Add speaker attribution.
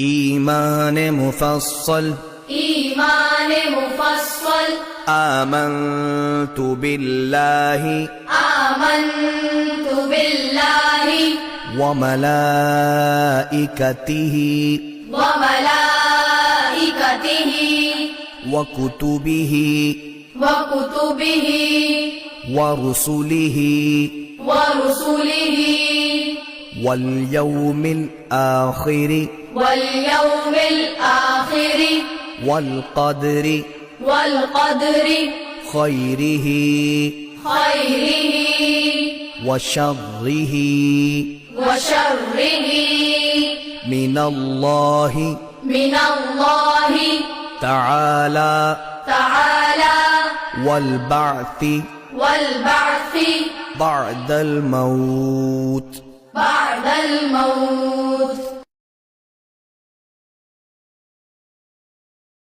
Speaker 1: ईमान मुफस्सल
Speaker 2: ईमान मुफस्सल
Speaker 1: आमन्तु बिल्लाहि
Speaker 2: आमन्तु बिल्लाहि
Speaker 1: व मलाइकतिहि
Speaker 2: व मलाइकतिहि
Speaker 1: व कुतुबिहि
Speaker 2: व कुतुबिहि
Speaker 1: व रुसुलिहि
Speaker 2: व रुसुलिहि
Speaker 1: वल यौमिल आखिरि
Speaker 2: واليوم الآخر
Speaker 1: والقدر
Speaker 2: والقدر
Speaker 1: خيره
Speaker 2: خيره
Speaker 1: وشره
Speaker 2: وشره
Speaker 1: من الله تعالى
Speaker 2: تعالى
Speaker 1: والبعث
Speaker 2: بعد الموت
Speaker 1: بعد الموت